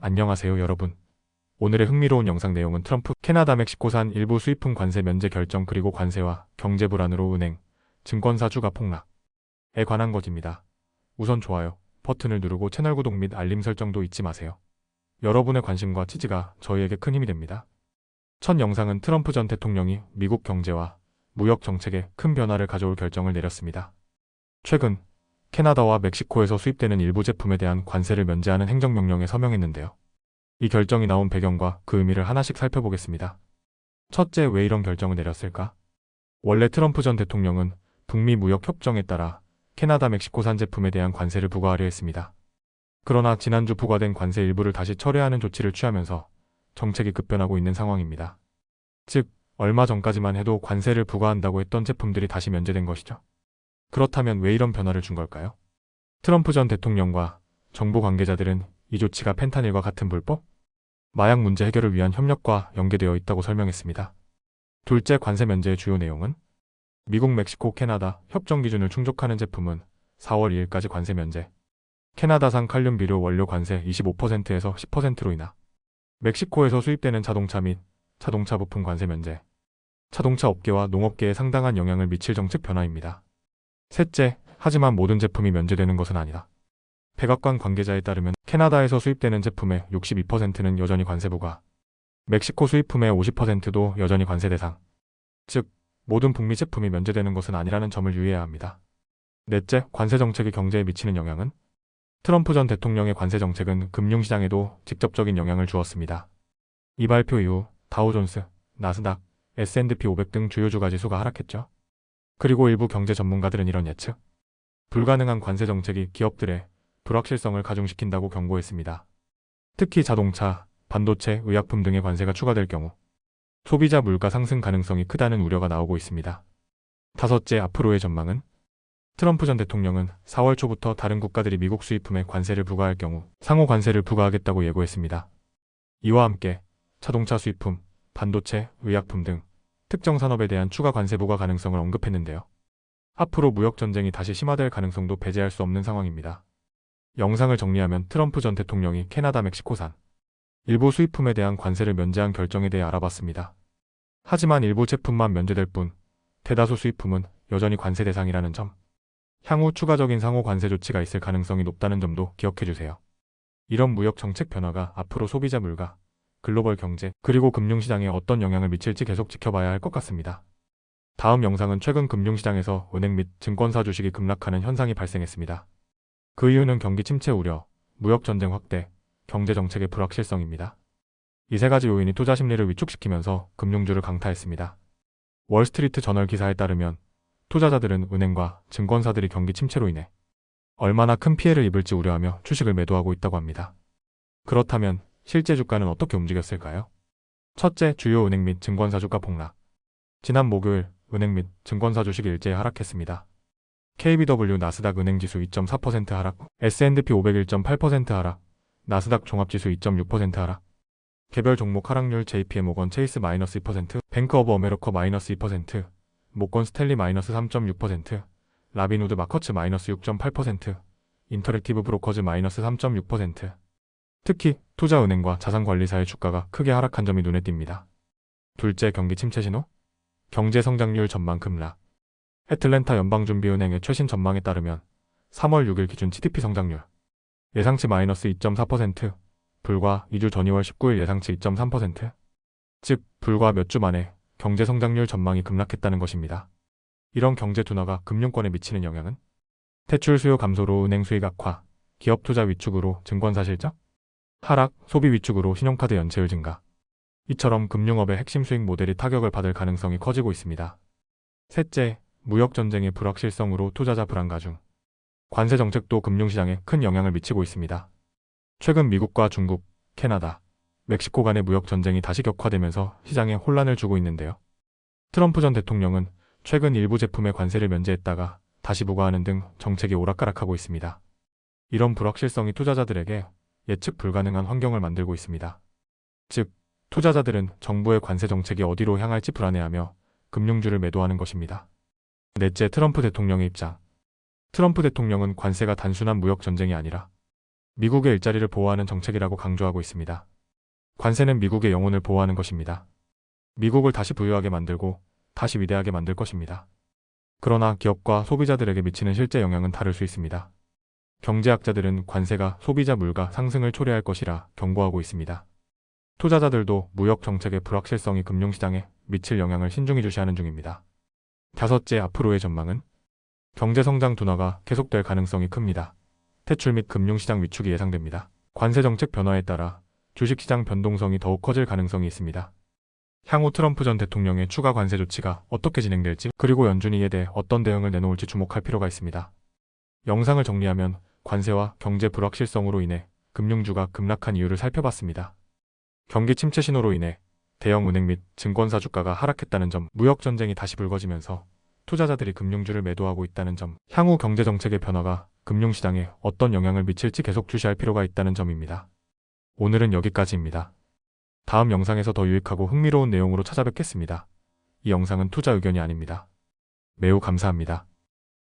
안녕하세요 여러분. 오늘의 흥미로운 영상 내용은 트럼프 캐나다 멕시코산 일부 수입품 관세 면제 결정 그리고 관세와 경제 불안으로 은행, 증권사 주가 폭락에 관한 것입니다. 우선 좋아요 버튼을 누르고 채널 구독 및 알림 설정도 잊지 마세요. 여러분의 관심과 지지가 저희에게 큰 힘이 됩니다. 첫 영상은 트럼프 전 대통령이 미국 경제와 무역 정책에 큰 변화를 가져올 결정을 내렸습니다. 최근 캐나다와 멕시코에서 수입되는 일부 제품에 대한 관세를 면제하는 행정명령에 서명했는데요. 이 결정이 나온 배경과 그 의미를 하나씩 살펴보겠습니다. 첫째, 왜 이런 결정을 내렸을까? 원래 트럼프 전 대통령은 북미 무역 협정에 따라 캐나다 멕시코산 제품에 대한 관세를 부과하려 했습니다. 그러나 지난주 부과된 관세 일부를 다시 철회하는 조치를 취하면서 정책이 급변하고 있는 상황입니다. 즉, 얼마 전까지만 해도 관세를 부과한다고 했던 제품들이 다시 면제된 것이죠. 그렇다면 왜 이런 변화를 준 걸까요? 트럼프 전 대통령과 정부 관계자들은 이 조치가 펜타닐과 같은 불법, 마약 문제 해결을 위한 협력과 연계되어 있다고 설명했습니다. 둘째, 관세 면제의 주요 내용은 미국, 멕시코, 캐나다 협정 기준을 충족하는 제품은 4월 2일까지 관세 면제, 캐나다산 칼륨 비료 원료 관세 25%에서 10%로 인하, 멕시코에서 수입되는 자동차 및 자동차 부품 관세 면제, 자동차 업계와 농업계에 상당한 영향을 미칠 정책 변화입니다. 셋째, 하지만 모든 제품이 면제되는 것은 아니다. 백악관 관계자에 따르면 캐나다에서 수입되는 제품의 62%는 여전히 관세 부과, 멕시코 수입품의 50%도 여전히 관세 대상. 즉, 모든 북미 제품이 면제되는 것은 아니라는 점을 유의해야 합니다. 넷째, 관세 정책이 경제에 미치는 영향은? 트럼프 전 대통령의 관세 정책은 금융시장에도 직접적인 영향을 주었습니다. 이 발표 이후 다우존스, 나스닥, S&P 500 등 주요 주가 지수가 하락했죠. 그리고 일부 경제 전문가들은 이런 예측, 불가능한 관세 정책이 기업들의 불확실성을 가중시킨다고 경고했습니다. 특히 자동차, 반도체, 의약품 등의 관세가 추가될 경우 소비자 물가 상승 가능성이 크다는 우려가 나오고 있습니다. 다섯째, 앞으로의 전망은? 트럼프 전 대통령은 4월 초부터 다른 국가들이 미국 수입품에 관세를 부과할 경우 상호 관세를 부과하겠다고 예고했습니다. 이와 함께 자동차 수입품, 반도체, 의약품 등 특정 산업에 대한 추가 관세 부과 가능성을 언급했는데요. 앞으로 무역 전쟁이 다시 심화될 가능성도 배제할 수 없는 상황입니다. 영상을 정리하면 트럼프 전 대통령이 캐나다 멕시코산 일부 수입품에 대한 관세를 면제한 결정에 대해 알아봤습니다. 하지만 일부 제품만 면제될 뿐 대다수 수입품은 여전히 관세 대상이라는 점, 향후 추가적인 상호 관세 조치가 있을 가능성이 높다는 점도 기억해주세요. 이런 무역 정책 변화가 앞으로 소비자 물가, 글로벌 경제, 그리고 금융시장에 어떤 영향을 미칠지 계속 지켜봐야 할 것 같습니다. 다음 영상은 최근 금융시장에서 은행 및 증권사 주식이 급락하는 현상이 발생했습니다. 그 이유는 경기 침체 우려, 무역 전쟁 확대, 경제 정책의 불확실성입니다. 이 세 가지 요인이 투자 심리를 위축시키면서 금융주를 강타했습니다. 월스트리트 저널 기사에 따르면 투자자들은 은행과 증권사들이 경기 침체로 인해 얼마나 큰 피해를 입을지 우려하며 주식을 매도하고 있다고 합니다. 그렇다면 실제 주가는 어떻게 움직였을까요? 첫째, 주요 은행 및 증권사 주가 폭락. 지난 목요일 은행 및 증권사 주식이 일제히 하락했습니다. KBW 나스닥 은행지수 2.4% 하락, S&P 500 1.8% 하락, 나스닥 종합지수 2.6% 하락. 개별 종목 하락률 JP모건 체이스 마이너스 2%, 뱅크 오브 어메리카 마이너스 2%, 모건 스탠리 마이너스 3.6%, 라빈우드 마커츠 마이너스 6.8%, 인터랙티브 브로커즈 마이너스 3.6%. 특히 투자은행과 자산관리사의 주가가 크게 하락한 점이 눈에 띕니다. 둘째, 경기 침체 신호? 경제 성장률 전망 급락. 애틀랜타 연방준비은행의 최신 전망에 따르면 3월 6일 기준 GDP 성장률 예상치 마이너스 2.4%, 불과 2주 전 2월 19일 예상치 2.3%, 즉 불과 몇 주 만에 경제 성장률 전망이 급락했다는 것입니다. 이런 경제 둔화가 금융권에 미치는 영향은? 대출 수요 감소로 은행 수익 악화, 기업 투자 위축으로 증권사 실적 하락, 소비 위축으로 신용카드 연체율 증가. 이처럼 금융업의 핵심 수익 모델이 타격을 받을 가능성이 커지고 있습니다. 셋째, 무역 전쟁의 불확실성으로 투자자 불안 가중. 관세 정책도 금융시장에 큰 영향을 미치고 있습니다. 최근 미국과 중국, 캐나다, 멕시코 간의 무역 전쟁이 다시 격화되면서 시장에 혼란을 주고 있는데요. 트럼프 전 대통령은 최근 일부 제품의 관세를 면제했다가 다시 부과하는 등 정책이 오락가락하고 있습니다. 이런 불확실성이 투자자들에게 예측 불가능한 환경을 만들고 있습니다. 즉, 투자자들은 정부의 관세 정책이 어디로 향할지 불안해하며 금융주를 매도하는 것입니다. 넷째, 트럼프 대통령의 입장. 트럼프 대통령은 관세가 단순한 무역 전쟁이 아니라 미국의 일자리를 보호하는 정책이라고 강조하고 있습니다. 관세는 미국의 영혼을 보호하는 것입니다. 미국을 다시 부유하게 만들고 다시 위대하게 만들 것입니다. 그러나 기업과 소비자들에게 미치는 실제 영향은 다를 수 있습니다. 경제학자들은 관세가 소비자 물가 상승을 초래할 것이라 경고하고 있습니다. 투자자들도 무역 정책의 불확실성이 금융시장에 미칠 영향을 신중히 주시하는 중입니다. 다섯째, 앞으로의 전망은 경제성장 둔화가 계속될 가능성이 큽니다. 퇴출 및 금융시장 위축이 예상됩니다. 관세 정책 변화에 따라 주식시장 변동성이 더욱 커질 가능성이 있습니다. 향후 트럼프 전 대통령의 추가 관세 조치가 어떻게 진행될지, 그리고 연준이 이에 대해 어떤 대응을 내놓을지 주목할 필요가 있습니다. 영상을 정리하면 관세와 경제 불확실성으로 인해 금융주가 급락한 이유를 살펴봤습니다. 경기 침체 신호로 인해 대형 은행 및 증권사 주가가 하락했다는 점, 무역 전쟁이 다시 불거지면서 투자자들이 금융주를 매도하고 있다는 점, 향후 경제 정책의 변화가 금융시장에 어떤 영향을 미칠지 계속 주시할 필요가 있다는 점입니다. 오늘은 여기까지입니다. 다음 영상에서 더 유익하고 흥미로운 내용으로 찾아뵙겠습니다. 이 영상은 투자 의견이 아닙니다. 매우 감사합니다.